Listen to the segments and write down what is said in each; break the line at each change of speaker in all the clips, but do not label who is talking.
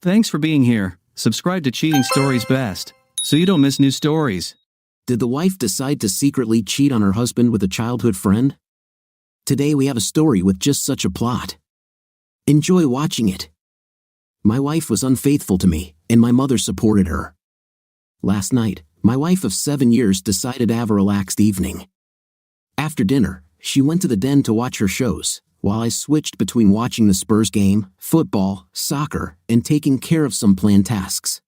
Thanks for being here. Subscribe to Cheating Stories Best, so you don't miss new stories.
Did the wife decide to secretly cheat on her husband with a childhood friend? Today we have a story with just such a plot. Enjoy watching it. My wife was unfaithful to me, and my mother supported her. Last night, my wife of 7 years decided to have a relaxed evening. After dinner, she went to the den to watch her shows, while I switched between watching the Spurs game, football, soccer, and taking care of some planned tasks.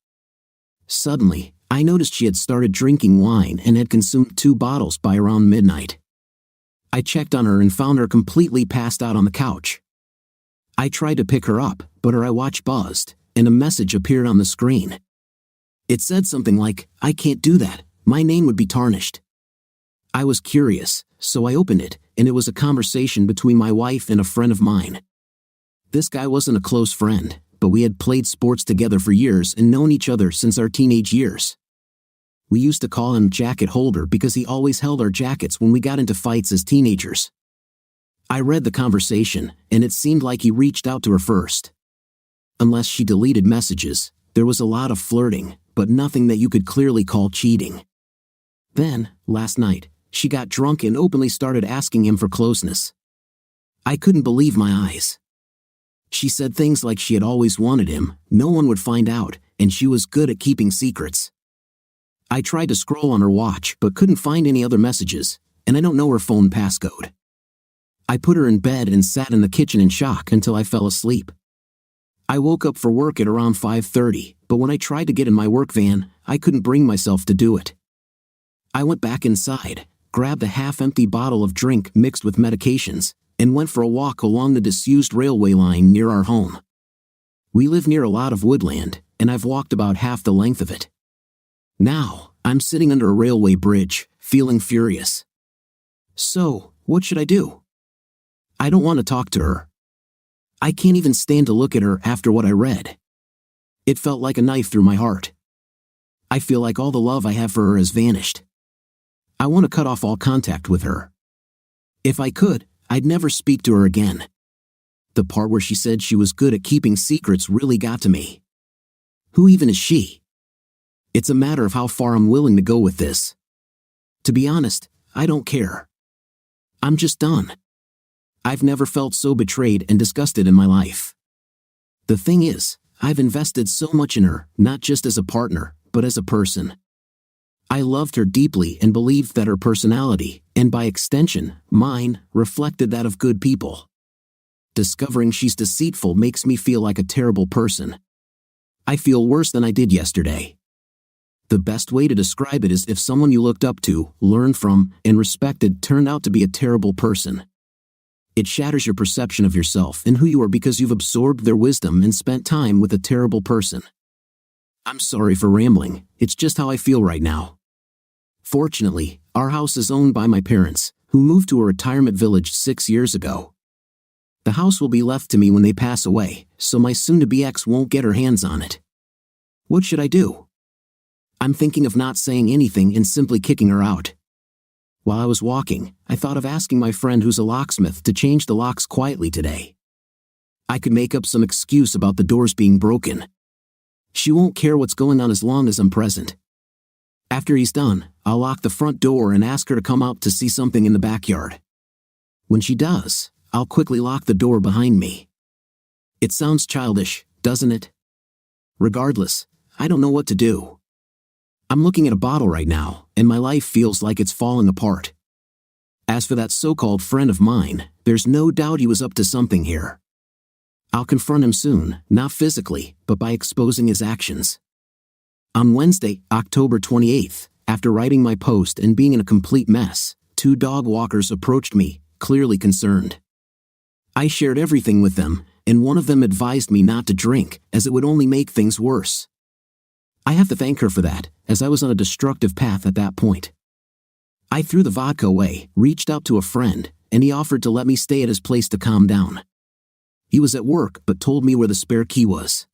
Suddenly, I noticed she had started drinking wine and had consumed 2 bottles by around midnight. I checked on her and found her completely passed out on the couch. I tried to pick her up, but her iWatch buzzed, and a message appeared on the screen. It said something like, "I can't do that, my name would be tarnished." I was curious, so I opened it, and it was a conversation between my wife and a friend of mine. This guy wasn't a close friend, but we had played sports together for years and known each other since our teenage years. We used to call him Jacket Holder because he always held our jackets when we got into fights as teenagers. I read the conversation, and it seemed like he reached out to her first. Unless she deleted messages, there was a lot of flirting, but nothing that you could clearly call cheating. Then, last night, she got drunk and openly started asking him for closeness. I couldn't believe my eyes. She said things like she had always wanted him, no one would find out, and she was good at keeping secrets. I tried to scroll on her watch but couldn't find any other messages, and I don't know her phone passcode. I put her in bed and sat in the kitchen in shock until I fell asleep. I woke up for work at around 5:30, but when I tried to get in my work van, I couldn't bring myself to do it. I went back inside, grabbed a half-empty bottle of drink mixed with medications, and went for a walk along the disused railway line near our home. We live near a lot of woodland, and I've walked about half the length of it. Now, I'm sitting under a railway bridge, feeling furious. So, what should I do? I don't want to talk to her. I can't even stand to look at her after what I read. It felt like a knife through my heart. I feel like all the love I have for her has vanished. I want to cut off all contact with her. If I could, I'd never speak to her again. The part where she said she was good at keeping secrets really got to me. Who even is she? It's a matter of how far I'm willing to go with this. To be honest, I don't care. I'm just done. I've never felt so betrayed and disgusted in my life. The thing is, I've invested so much in her, not just as a partner, but as a person. I loved her deeply and believed that her personality, and by extension, mine, reflected that of good people. Discovering she's deceitful makes me feel like a terrible person. I feel worse than I did yesterday. The best way to describe it is if someone you looked up to, learned from, and respected turned out to be a terrible person. It shatters your perception of yourself and who you are because you've absorbed their wisdom and spent time with a terrible person. I'm sorry for rambling, it's just how I feel right now. Fortunately, our house is owned by my parents, who moved to a retirement village 6 years ago. The house will be left to me when they pass away, so my soon-to-be ex won't get her hands on it. What should I do? I'm thinking of not saying anything and simply kicking her out. While I was walking, I thought of asking my friend who's a locksmith to change the locks quietly today. I could make up some excuse about the doors being broken. She won't care what's going on as long as I'm present. After he's done, I'll lock the front door and ask her to come out to see something in the backyard. When she does, I'll quickly lock the door behind me. It sounds childish, doesn't it? Regardless, I don't know what to do. I'm looking at a bottle right now, and my life feels like it's falling apart. As for that so-called friend of mine, there's no doubt he was up to something here. I'll confront him soon, not physically, but by exposing his actions. On Wednesday, October 28th, after writing my post and being in a complete mess, 2 dog walkers approached me, clearly concerned. I shared everything with them, and one of them advised me not to drink, as it would only make things worse. I have to thank her for that, as I was on a destructive path at that point. I threw the vodka away, reached out to a friend, and he offered to let me stay at his place to calm down. He was at work but told me where the spare key was.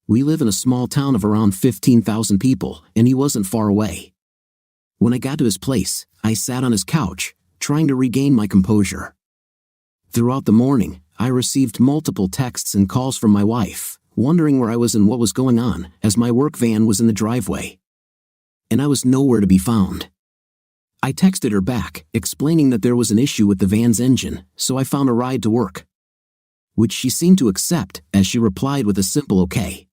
We live in a small town of around 15,000 people, and he wasn't far away. When I got to his place, I sat on his couch, trying to regain my composure. Throughout the morning, I received multiple texts and calls from my wife, wondering where I was and what was going on, as my work van was in the driveway. And I was nowhere to be found. I texted her back, explaining that there was an issue with the van's engine, so I found a ride to work, which she seemed to accept, as she replied with a simple okay.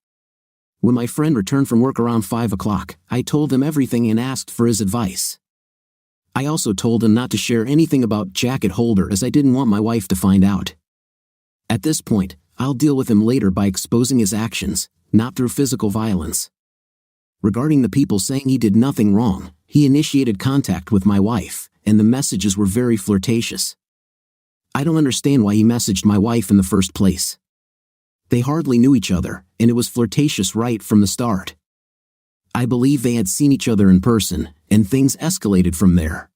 When my friend returned from work around 5 o'clock, I told him everything and asked for his advice. I also told him not to share anything about jacket holder, as I didn't want my wife to find out. At this point, I'll deal with him later by exposing his actions, not through physical violence. Regarding the people saying he did nothing wrong, he initiated contact with my wife, and the messages were very flirtatious. I don't understand why he messaged my wife in the first place. They hardly knew each other, and it was flirtatious right from the start. I believe they had seen each other in person, and things escalated from there.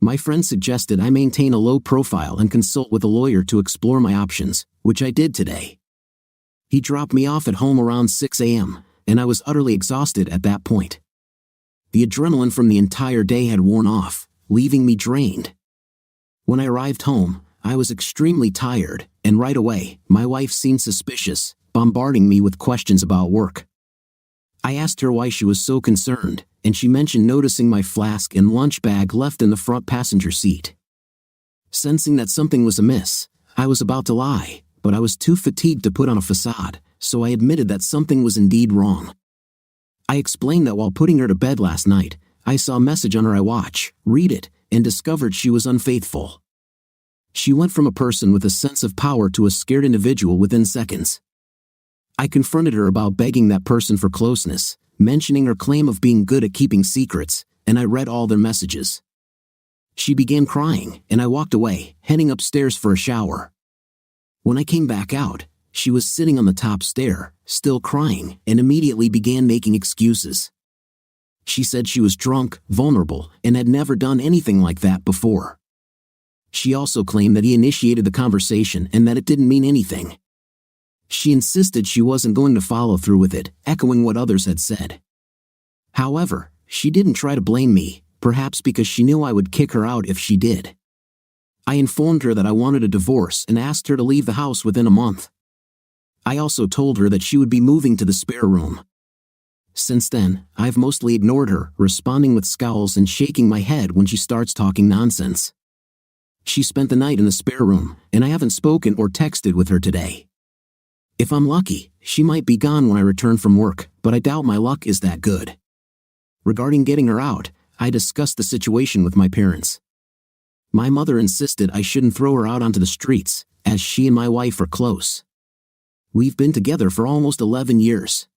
My friend suggested I maintain a low profile and consult with a lawyer to explore my options, which I did today. He dropped me off at home around 6 a.m., and I was utterly exhausted at that point. The adrenaline from the entire day had worn off, leaving me drained. When I arrived home, I was extremely tired, and right away, my wife seemed suspicious, bombarding me with questions about work. I asked her why she was so concerned, and she mentioned noticing my flask and lunch bag left in the front passenger seat. Sensing that something was amiss, I was about to lie, but I was too fatigued to put on a facade, so I admitted that something was indeed wrong. I explained that while putting her to bed last night, I saw a message on her iWatch, read it, and discovered she was unfaithful. She went from a person with a sense of power to a scared individual within seconds. I confronted her about begging that person for closeness, mentioning her claim of being good at keeping secrets, and I read all their messages. She began crying, and I walked away, heading upstairs for a shower. When I came back out, she was sitting on the top stair, still crying, and immediately began making excuses. She said she was drunk, vulnerable, and had never done anything like that before. She also claimed that he initiated the conversation and that it didn't mean anything. She insisted she wasn't going to follow through with it, echoing what others had said. However, she didn't try to blame me, perhaps because she knew I would kick her out if she did. I informed her that I wanted a divorce and asked her to leave the house within a month. I also told her that she would be moving to the spare room. Since then, I've mostly ignored her, responding with scowls and shaking my head when she starts talking nonsense. She spent the night in the spare room, and I haven't spoken or texted with her today. If I'm lucky, she might be gone when I return from work, but I doubt my luck is that good. Regarding getting her out, I discussed the situation with my parents. My mother insisted I shouldn't throw her out onto the streets, as she and my wife are close. We've been together for almost 11 years.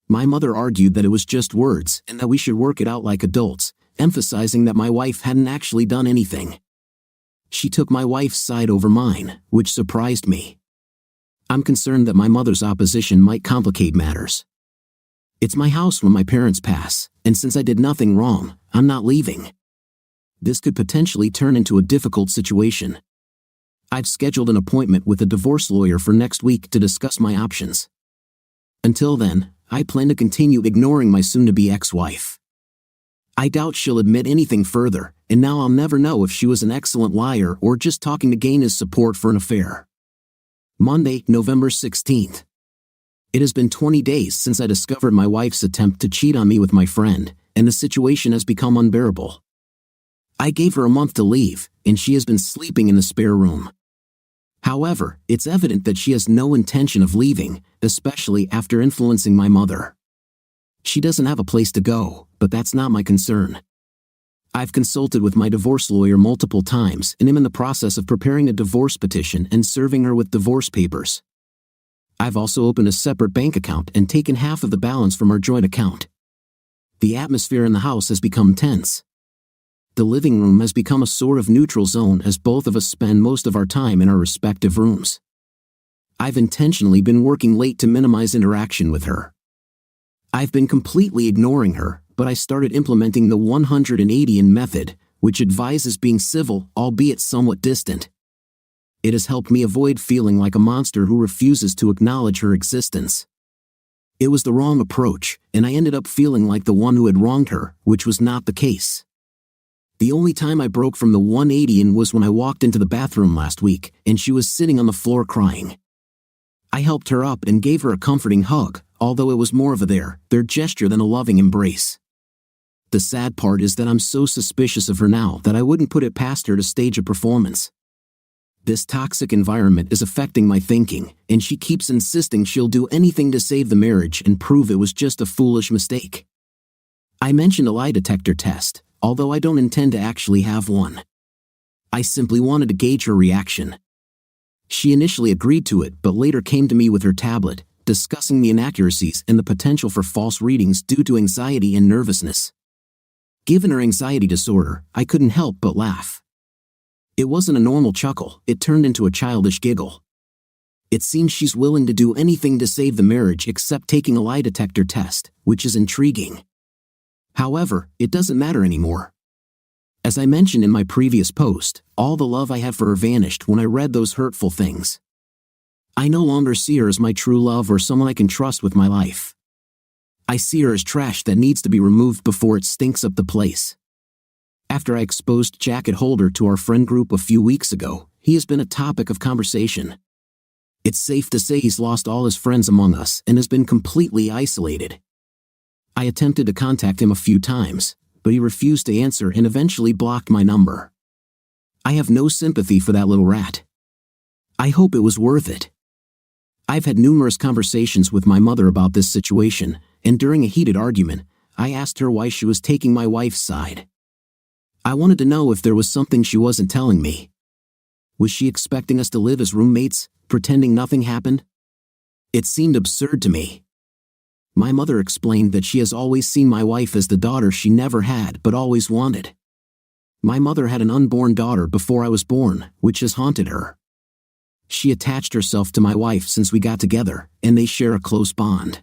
My mother argued that it was just words and that we should work it out like adults, emphasizing that my wife hadn't actually done anything. She took my wife's side over mine, which surprised me. I'm concerned that my mother's opposition might complicate matters. It's my house when my parents pass, and since I did nothing wrong, I'm not leaving. This could potentially turn into a difficult situation. I've scheduled an appointment with a divorce lawyer for next week to discuss my options. Until then, I plan to continue ignoring my soon-to-be ex-wife. I doubt she'll admit anything further, and now I'll never know if she was an excellent liar or just talking to gain his support for an affair. Monday, November 16th. It has been 20 days since I discovered my wife's attempt to cheat on me with my friend, and the situation has become unbearable. I gave her a month to leave, and she has been sleeping in the spare room. However, it's evident that she has no intention of leaving, especially after influencing my mother. She doesn't have a place to go, but that's not my concern. I've consulted with my divorce lawyer multiple times and am in the process of preparing a divorce petition and serving her with divorce papers. I've also opened a separate bank account and taken half of the balance from our joint account. The atmosphere in the house has become tense. The living room has become a sort of neutral zone as both of us spend most of our time in our respective rooms. I've intentionally been working late to minimize interaction with her. I've been completely ignoring her, but I started implementing the 180 method, which advises being civil, albeit somewhat distant. It has helped me avoid feeling like a monster who refuses to acknowledge her existence. It was the wrong approach, and I ended up feeling like the one who had wronged her, which was not the case. The only time I broke from the 180 was when I walked into the bathroom last week, and she was sitting on the floor crying. I helped her up and gave her a comforting hug, although it was more of a their gesture than a loving embrace. The sad part is that I'm so suspicious of her now that I wouldn't put it past her to stage a performance. This toxic environment is affecting my thinking, and she keeps insisting she'll do anything to save the marriage and prove it was just a foolish mistake. I mentioned a lie detector test, although I don't intend to actually have one. I simply wanted to gauge her reaction. She initially agreed to it but later came to me with her tablet, discussing the inaccuracies and the potential for false readings due to anxiety and nervousness. Given her anxiety disorder, I couldn't help but laugh. It wasn't a normal chuckle, it turned into a childish giggle. It seems she's willing to do anything to save the marriage except taking a lie detector test, which is intriguing. However, it doesn't matter anymore. As I mentioned in my previous post, all the love I had for her vanished when I read those hurtful things. I no longer see her as my true love or someone I can trust with my life. I see her as trash that needs to be removed before it stinks up the place. After I exposed Jacket Holder to our friend group a few weeks ago, he has been a topic of conversation. It's safe to say he's lost all his friends among us and has been completely isolated. I attempted to contact him a few times, but he refused to answer and eventually blocked my number. I have no sympathy for that little rat. I hope it was worth it. I've had numerous conversations with my mother about this situation, and during a heated argument, I asked her why she was taking my wife's side. I wanted to know if there was something she wasn't telling me. Was she expecting us to live as roommates, pretending nothing happened? It seemed absurd to me. My mother explained that she has always seen my wife as the daughter she never had but always wanted. My mother had an unborn daughter before I was born, which has haunted her. She attached herself to my wife since we got together, and they share a close bond.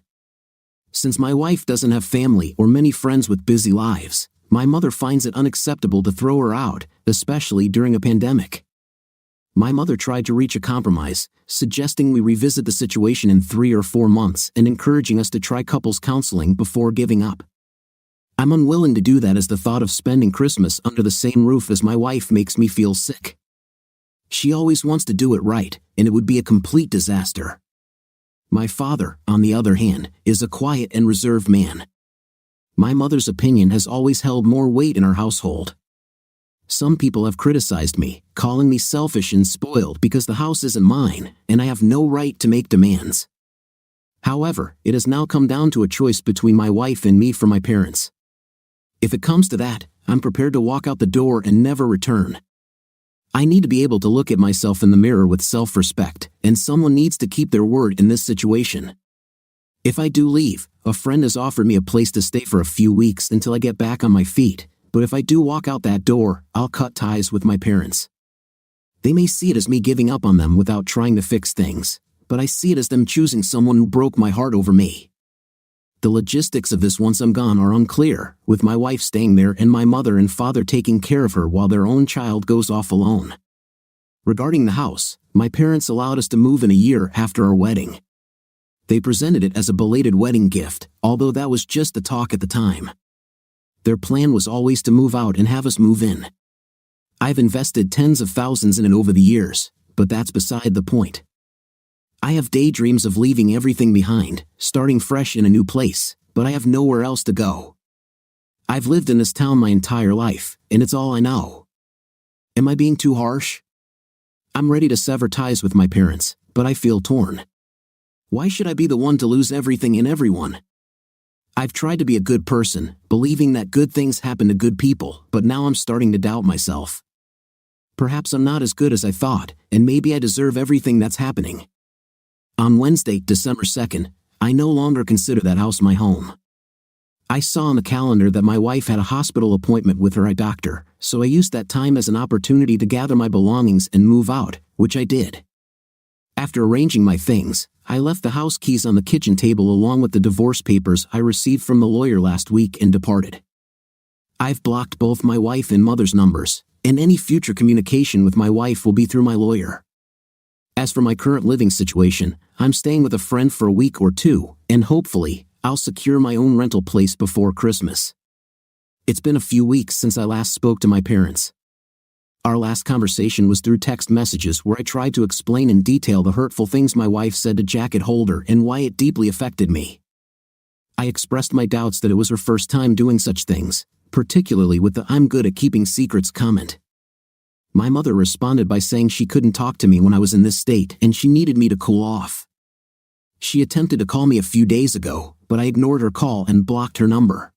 Since my wife doesn't have family or many friends with busy lives, my mother finds it unacceptable to throw her out, especially during a pandemic. My mother tried to reach a compromise, suggesting we revisit the situation in 3 or 4 months and encouraging us to try couples counseling before giving up. I'm unwilling to do that as the thought of spending Christmas under the same roof as my wife makes me feel sick. She always wants to do it right, and it would be a complete disaster. My father, on the other hand, is a quiet and reserved man. My mother's opinion has always held more weight in our household. Some people have criticized me, calling me selfish and spoiled because the house isn't mine, and I have no right to make demands. However, it has now come down to a choice between my wife and me for my parents. If it comes to that, I'm prepared to walk out the door and never return. I need to be able to look at myself in the mirror with self-respect, and someone needs to keep their word in this situation. If I do leave, a friend has offered me a place to stay for a few weeks until I get back on my feet, but if I do walk out that door, I'll cut ties with my parents. They may see it as me giving up on them without trying to fix things, but I see it as them choosing someone who broke my heart over me. The logistics of this once I'm gone are unclear, with my wife staying there and my mother and father taking care of her while their own child goes off alone. Regarding the house, my parents allowed us to move in a year after our wedding. They presented it as a belated wedding gift, although that was just the talk at the time. Their plan was always to move out and have us move in. I've invested tens of thousands in it over the years, but that's beside the point. I have daydreams of leaving everything behind, starting fresh in a new place, but I have nowhere else to go. I've lived in this town my entire life, and it's all I know. Am I being too harsh? I'm ready to sever ties with my parents, but I feel torn. Why should I be the one to lose everything and everyone? I've tried to be a good person, believing that good things happen to good people, but now I'm starting to doubt myself. Perhaps I'm not as good as I thought, and maybe I deserve everything that's happening. On Wednesday, December 2nd, I no longer consider that house my home. I saw on the calendar that my wife had a hospital appointment with her eye doctor, so I used that time as an opportunity to gather my belongings and move out, which I did. After arranging my things, I left the house keys on the kitchen table along with the divorce papers I received from the lawyer last week and departed. I've blocked both my wife and mother's numbers, and any future communication with my wife will be through my lawyer. As for my current living situation, I'm staying with a friend for a week or two, and hopefully, I'll secure my own rental place before Christmas. It's been a few weeks since I last spoke to my parents. Our last conversation was through text messages where I tried to explain in detail the hurtful things my wife said to jacket holder and why it deeply affected me. I expressed my doubts that it was her first time doing such things, particularly with the "I'm good at keeping secrets" comment. My mother responded by saying she couldn't talk to me when I was in this state and she needed me to cool off. She attempted to call me a few days ago, but I ignored her call and blocked her number.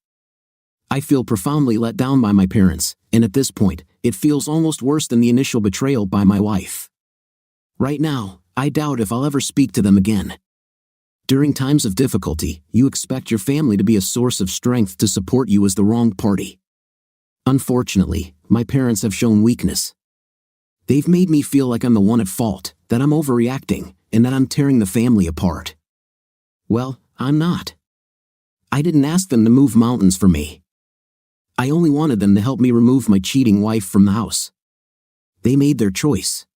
I feel profoundly let down by my parents, and at this point, it feels almost worse than the initial betrayal by my wife. Right now, I doubt if I'll ever speak to them again. During times of difficulty, you expect your family to be a source of strength to support you as the wronged party. Unfortunately, my parents have shown weakness. They've made me feel like I'm the one at fault, that I'm overreacting, and that I'm tearing the family apart. Well, I'm not. I didn't ask them to move mountains for me. I only wanted them to help me remove my cheating wife from the house. They made their choice.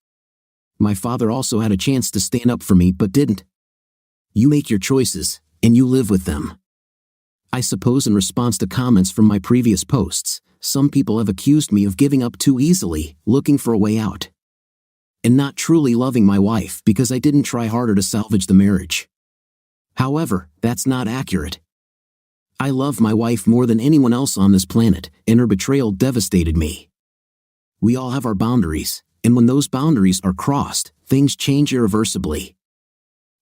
My father also had a chance to stand up for me but didn't. You make your choices, and you live with them. I suppose in response to comments from my previous posts, some people have accused me of giving up too easily, looking for a way out, and not truly loving my wife because I didn't try harder to salvage the marriage. However, that's not accurate. I love my wife more than anyone else on this planet, and her betrayal devastated me. We all have our boundaries, and when those boundaries are crossed, things change irreversibly.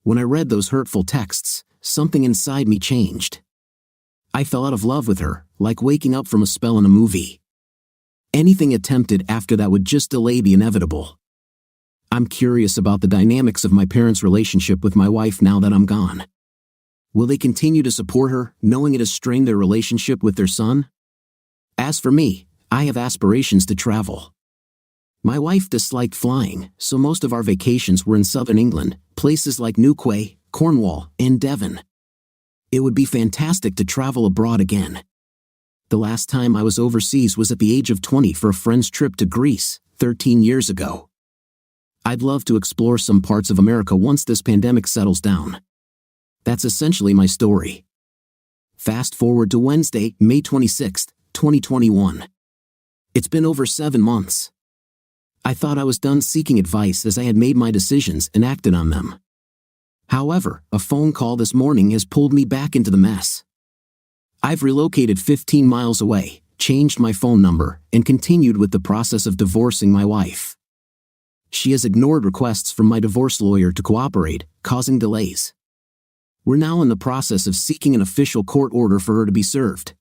When I read those hurtful texts, something inside me changed. I fell out of love with her, like waking up from a spell in a movie. Anything attempted after that would just delay the inevitable. I'm curious about the dynamics of my parents' relationship with my wife now that I'm gone. Will they continue to support her, knowing it has strained their relationship with their son? As for me, I have aspirations to travel. My wife disliked flying, so most of our vacations were in southern England, places like Newquay, Cornwall, and Devon. It would be fantastic to travel abroad again. The last time I was overseas was at the age of 20 for a friend's trip to Greece, 13 years ago. I'd love to explore some parts of America once this pandemic settles down. That's essentially my story. Fast forward to Wednesday, May 26, 2021. It's been over 7 months. I thought I was done seeking advice as I had made my decisions and acted on them. However, a phone call this morning has pulled me back into the mess. I've relocated 15 miles away, changed my phone number, and continued with the process of divorcing my wife. She has ignored requests from my divorce lawyer to cooperate, causing delays. We're now in the process of seeking an official court order for her to be served.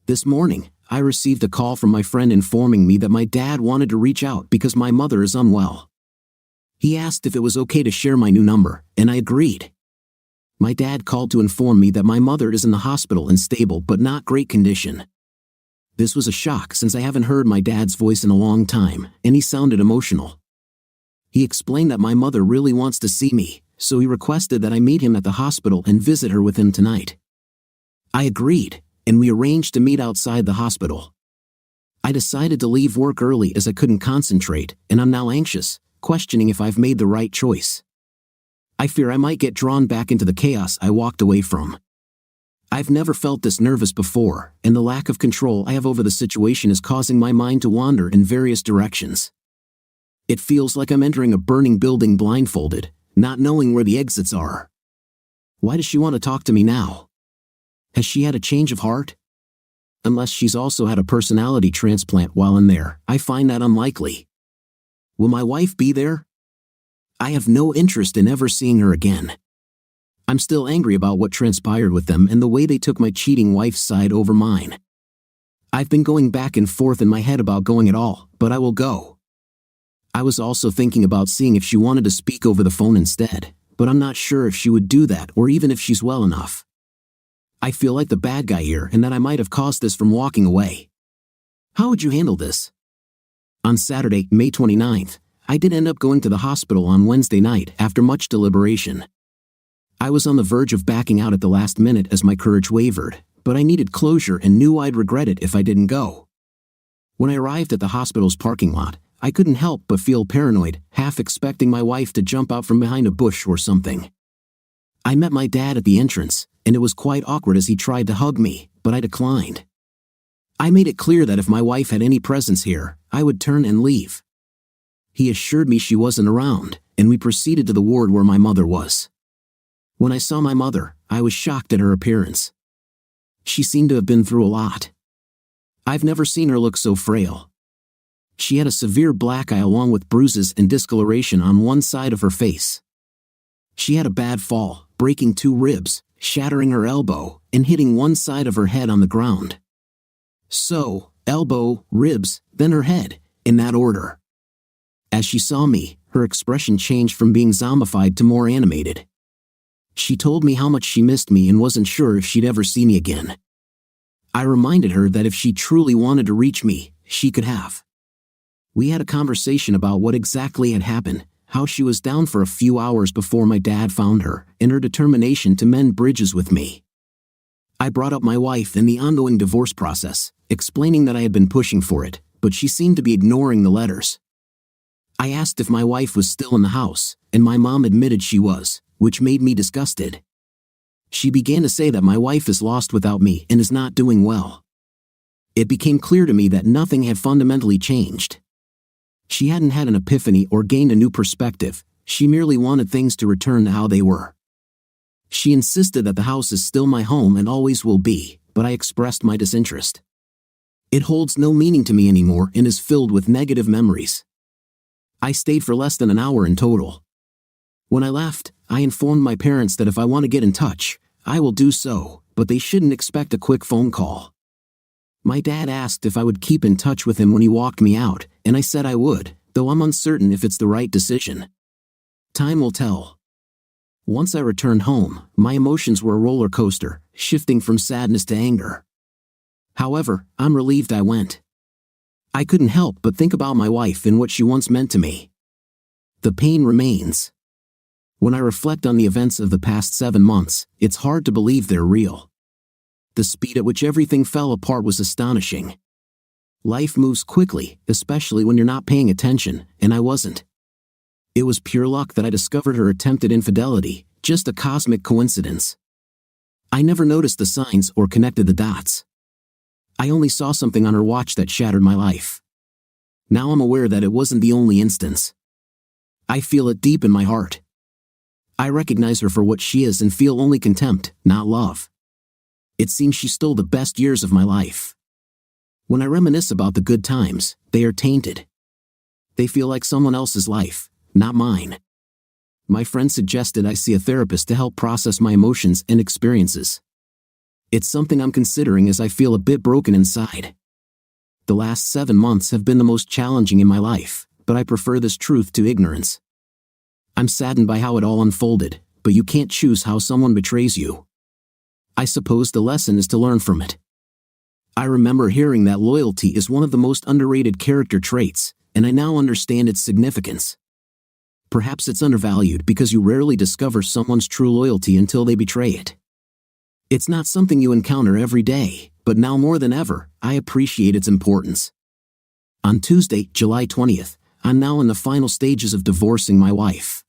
This morning, I received a call from my friend informing me that my dad wanted to reach out because my mother is unwell. He asked if it was okay to share my new number, and I agreed. My dad called to inform me that my mother is in the hospital in stable but not great condition. This was a shock since I haven't heard my dad's voice in a long time, and he sounded emotional. He explained that my mother really wants to see me, so he requested that I meet him at the hospital and visit her with him tonight. I agreed, and we arranged to meet outside the hospital. I decided to leave work early as I couldn't concentrate, and I'm now anxious, questioning if I've made the right choice. I fear I might get drawn back into the chaos I walked away from. I've never felt this nervous before, and the lack of control I have over the situation is causing my mind to wander in various directions. It feels like I'm entering a burning building blindfolded, not knowing where the exits are. Why does she want to talk to me now? Has she had a change of heart? Unless she's also had a personality transplant while in there, I find that unlikely. Will my wife be there? I have no interest in ever seeing her again. I'm still angry about what transpired with them and the way they took my cheating wife's side over mine. I've been going back and forth in my head about going at all, but I will go. I was also thinking about seeing if she wanted to speak over the phone instead, but I'm not sure if she would do that or even if she's well enough. I feel like the bad guy here and that I might have caused this from walking away. How would you handle this? On Saturday, May 29th, I did end up going to the hospital on Wednesday night after much deliberation. I was on the verge of backing out at the last minute as my courage wavered, but I needed closure and knew I'd regret it if I didn't go. When I arrived at the hospital's parking lot, I couldn't help but feel paranoid, half expecting my wife to jump out from behind a bush or something. I met my dad at the entrance, and it was quite awkward as he tried to hug me, but I declined. I made it clear that if my wife had any presence here, I would turn and leave. He assured me she wasn't around, and we proceeded to the ward where my mother was. When I saw my mother, I was shocked at her appearance. She seemed to have been through a lot. I've never seen her look so frail. She had a severe black eye along with bruises and discoloration on one side of her face. She had a bad fall, breaking 2 ribs, shattering her elbow, and hitting one side of her head on the ground. So, elbow, ribs, then her head, in that order. As she saw me, her expression changed from being zombified to more animated. She told me how much she missed me and wasn't sure if she'd ever see me again. I reminded her that if she truly wanted to reach me, she could have. We had a conversation about what exactly had happened, how she was down for a few hours before my dad found her, and her determination to mend bridges with me. I brought up my wife and the ongoing divorce process, explaining that I had been pushing for it, but she seemed to be ignoring the letters. I asked if my wife was still in the house, and my mom admitted she was, which made me disgusted. She began to say that my wife is lost without me and is not doing well. It became clear to me that nothing had fundamentally changed. She hadn't had an epiphany or gained a new perspective, she merely wanted things to return to how they were. She insisted that the house is still my home and always will be, but I expressed my disinterest. It holds no meaning to me anymore and is filled with negative memories. I stayed for less than an hour in total. When I left, I informed my parents that if I want to get in touch, I will do so, but they shouldn't expect a quick phone call. My dad asked if I would keep in touch with him when he walked me out, and I said I would, though I'm uncertain if it's the right decision. Time will tell. Once I returned home, my emotions were a roller coaster, shifting from sadness to anger. However, I'm relieved I went. I couldn't help but think about my wife and what she once meant to me. The pain remains. When I reflect on the events of the past 7 months, it's hard to believe they're real. The speed at which everything fell apart was astonishing. Life moves quickly, especially when you're not paying attention, and I wasn't. It was pure luck that I discovered her attempted infidelity, just a cosmic coincidence. I never noticed the signs or connected the dots. I only saw something on her watch that shattered my life. Now I'm aware that it wasn't the only instance. I feel it deep in my heart. I recognize her for what she is and feel only contempt, not love. It seems she stole the best years of my life. When I reminisce about the good times, they are tainted. They feel like someone else's life, not mine. My friend suggested I see a therapist to help process my emotions and experiences. It's something I'm considering as I feel a bit broken inside. The last 7 months have been the most challenging in my life, but I prefer this truth to ignorance. I'm saddened by how it all unfolded, but you can't choose how someone betrays you. I suppose the lesson is to learn from it. I remember hearing that loyalty is one of the most underrated character traits, and I now understand its significance. Perhaps it's undervalued because you rarely discover someone's true loyalty until they betray it. It's not something you encounter every day, but now more than ever, I appreciate its importance. On Tuesday, July 20th, I'm now in the final stages of divorcing my wife.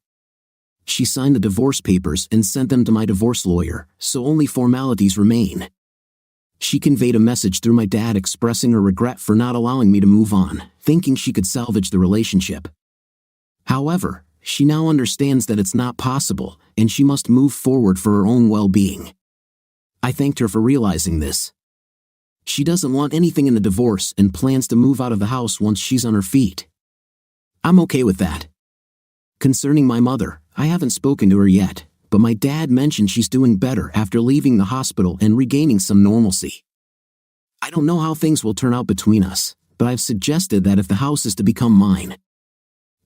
She signed the divorce papers and sent them to my divorce lawyer, so only formalities remain. She conveyed a message through my dad expressing her regret for not allowing me to move on, thinking she could salvage the relationship. However, she now understands that it's not possible, and she must move forward for her own well-being. I thanked her for realizing this. She doesn't want anything in the divorce and plans to move out of the house once she's on her feet. I'm okay with that. Concerning my mother, I haven't spoken to her yet, but my dad mentioned she's doing better after leaving the hospital and regaining some normalcy. I don't know how things will turn out between us, but I've suggested that if the house is to become mine,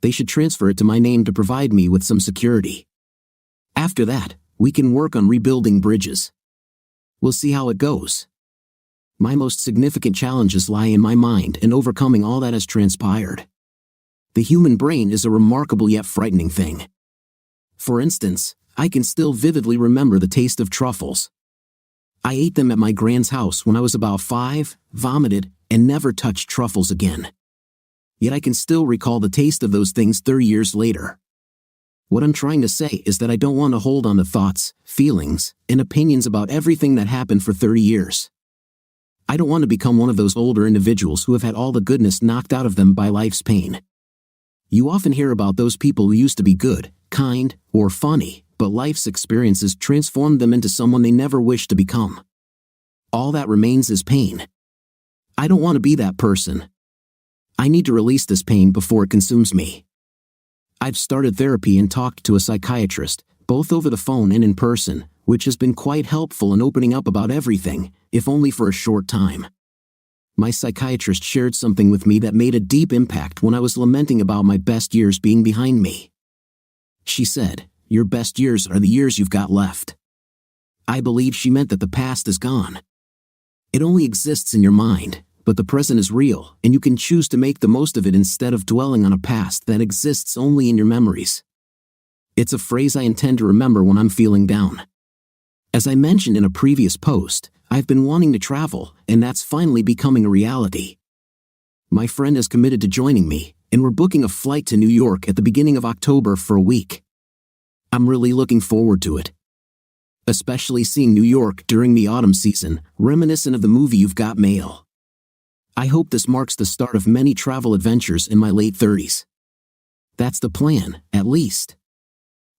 they should transfer it to my name to provide me with some security. After that, we can work on rebuilding bridges. We'll see how it goes. My most significant challenges lie in my mind and overcoming all that has transpired. The human brain is a remarkable yet frightening thing. For instance, I can still vividly remember the taste of truffles. I ate them at my grand's house when I was about 5, vomited, and never touched truffles again. Yet I can still recall the taste of those things 30 years later. What I'm trying to say is that I don't want to hold on to thoughts, feelings, and opinions about everything that happened for 30 years. I don't want to become one of those older individuals who have had all the goodness knocked out of them by life's pain. You often hear about those people who used to be good, kind, or funny, but life's experiences transformed them into someone they never wished to become. All that remains is pain. I don't want to be that person. I need to release this pain before it consumes me. I've started therapy and talked to a psychiatrist, both over the phone and in person, which has been quite helpful in opening up about everything, if only for a short time. My psychiatrist shared something with me that made a deep impact when I was lamenting about my best years being behind me. She said, "Your best years are the years you've got left." I believe she meant that the past is gone. It only exists in your mind, but the present is real, and you can choose to make the most of it instead of dwelling on a past that exists only in your memories. It's a phrase I intend to remember when I'm feeling down. As I mentioned in a previous post, I've been wanting to travel, and that's finally becoming a reality. My friend is committed to joining me, and we're booking a flight to New York at the beginning of October for a week. I'm really looking forward to it. Especially seeing New York during the autumn season, reminiscent of the movie You've Got Mail. I hope this marks the start of many travel adventures in my late 30s. That's the plan, at least.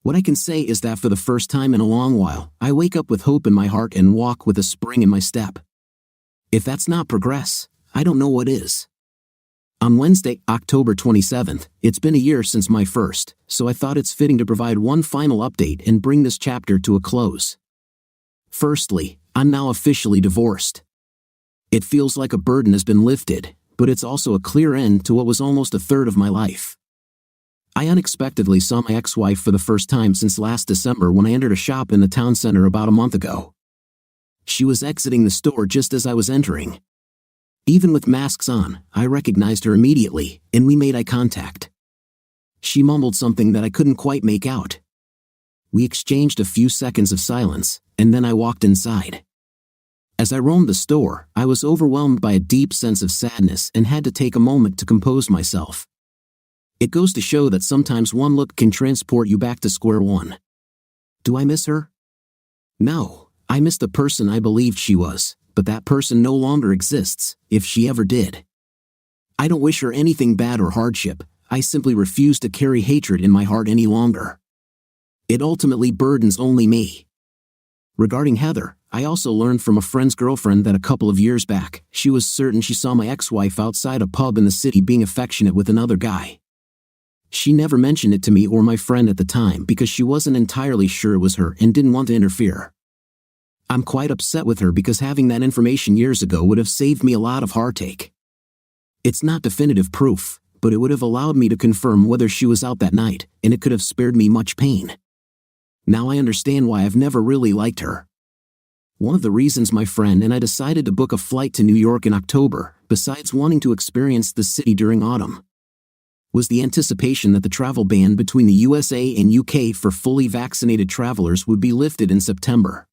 What I can say is that for the first time in a long while, I wake up with hope in my heart and walk with a spring in my step. If that's not progress, I don't know what is. On Wednesday, October 27th, it's been a year since my first, so I thought it's fitting to provide one final update and bring this chapter to a close. Firstly, I'm now officially divorced. It feels like a burden has been lifted, but it's also a clear end to what was almost a third of my life. I unexpectedly saw my ex-wife for the first time since last December when I entered a shop in the town center about a month ago. She was exiting the store just as I was entering. Even with masks on, I recognized her immediately, and we made eye contact. She mumbled something that I couldn't quite make out. We exchanged a few seconds of silence, and then I walked inside. As I roamed the store, I was overwhelmed by a deep sense of sadness and had to take a moment to compose myself. It goes to show that sometimes one look can transport you back to square one. Do I miss her? No, I miss the person I believed she was, but that person no longer exists, if she ever did. I don't wish her anything bad or hardship, I simply refuse to carry hatred in my heart any longer. It ultimately burdens only me. Regarding Heather, I also learned from a friend's girlfriend that a couple of years back, she was certain she saw my ex-wife outside a pub in the city being affectionate with another guy. She never mentioned it to me or my friend at the time because she wasn't entirely sure it was her and didn't want to interfere. I'm quite upset with her because having that information years ago would have saved me a lot of heartache. It's not definitive proof, but it would have allowed me to confirm whether she was out that night, and it could have spared me much pain. Now I understand why I've never really liked her. One of the reasons my friend and I decided to book a flight to New York in October, besides wanting to experience the city during autumn, was the anticipation that the travel ban between the USA and UK for fully vaccinated travelers would be lifted in September.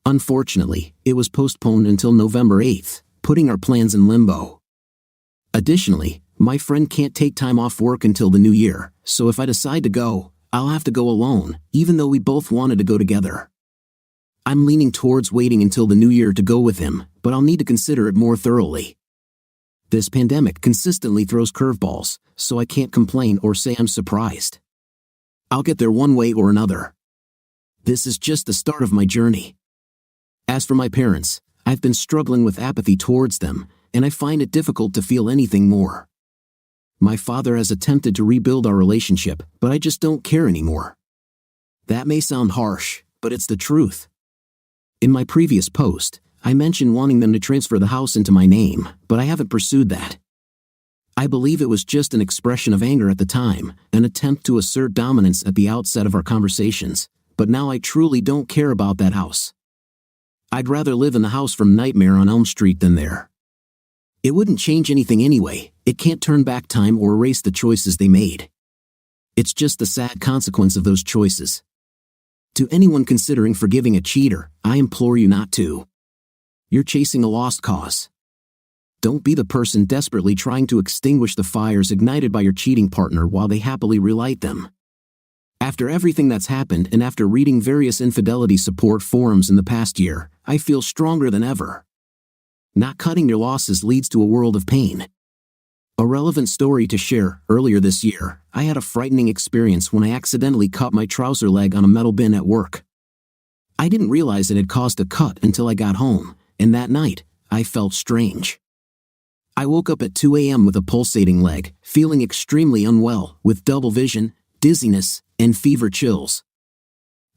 Unfortunately, it was postponed until November 8th, putting our plans in limbo. Additionally, my friend can't take time off work until the new year, so if I decide to go, I'll have to go alone, even though we both wanted to go together. I'm leaning towards waiting until the new year to go with him, but I'll need to consider it more thoroughly. This pandemic consistently throws curveballs, so I can't complain or say I'm surprised. I'll get there one way or another. This is just the start of my journey. As for my parents, I've been struggling with apathy towards them, and I find it difficult to feel anything more. My father has attempted to rebuild our relationship, but I just don't care anymore. That may sound harsh, but it's the truth. In my previous post, I mentioned wanting them to transfer the house into my name, but I haven't pursued that. I believe it was just an expression of anger at the time, an attempt to assert dominance at the outset of our conversations, but now I truly don't care about that house. I'd rather live in the house from Nightmare on Elm Street than there. It wouldn't change anything anyway, it can't turn back time or erase the choices they made. It's just the sad consequence of those choices. To anyone considering forgiving a cheater, I implore you not to. You're chasing a lost cause. Don't be the person desperately trying to extinguish the fires ignited by your cheating partner while they happily relight them. After everything that's happened and after reading various infidelity support forums in the past year, I feel stronger than ever. Not cutting your losses leads to a world of pain. A relevant story to share: earlier this year, I had a frightening experience when I accidentally cut my trouser leg on a metal bin at work. I didn't realize it had caused a cut until I got home, and that night, I felt strange. I woke up at 2 a.m. with a pulsating leg, feeling extremely unwell, with double vision, dizziness, and fever chills.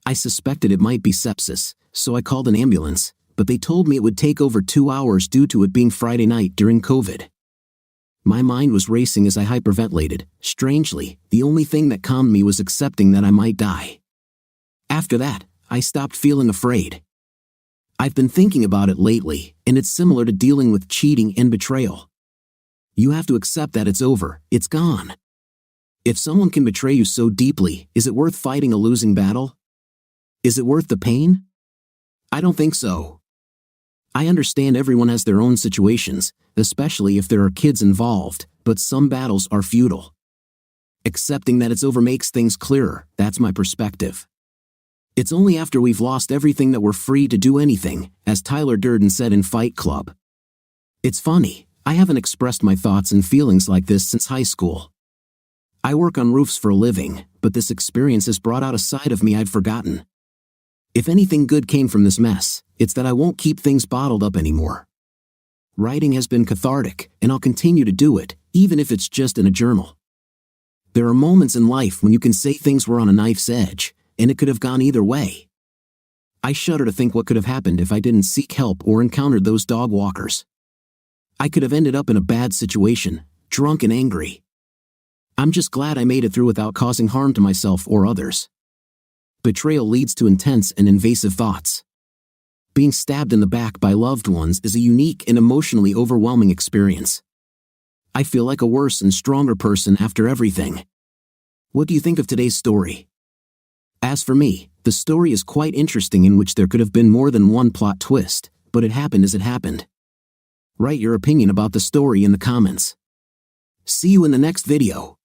I suspected it might be sepsis, so I called an ambulance, but they told me it would take over 2 hours due to it being Friday night during COVID. My mind was racing as I hyperventilated. Strangely, the only thing that calmed me was accepting that I might die. After that, I stopped feeling afraid. I've been thinking about it lately, and it's similar to dealing with cheating and betrayal. You have to accept that it's over, it's gone. If someone can betray you so deeply, is it worth fighting a losing battle? Is it worth the pain? I don't think so. I understand everyone has their own situations, especially if there are kids involved, but some battles are futile. Accepting that it's over makes things clearer. That's my perspective. It's only after we've lost everything that we're free to do anything, as Tyler Durden said in Fight Club. It's funny, I haven't expressed my thoughts and feelings like this since high school. I work on roofs for a living, but this experience has brought out a side of me I'd forgotten. If anything good came from this mess, it's that I won't keep things bottled up anymore. Writing has been cathartic, and I'll continue to do it, even if it's just in a journal. There are moments in life when you can say things were on a knife's edge, and it could have gone either way. I shudder to think what could have happened if I didn't seek help or encountered those dog walkers. I could have ended up in a bad situation, drunk and angry. I'm just glad I made it through without causing harm to myself or others. Betrayal leads to intense and invasive thoughts. Being stabbed in the back by loved ones is a unique and emotionally overwhelming experience. I feel like a worse and stronger person after everything. What do you think of today's story? As for me, the story is quite interesting, in which there could have been more than one plot twist, but it happened as it happened. Write your opinion about the story in the comments. See you in the next video.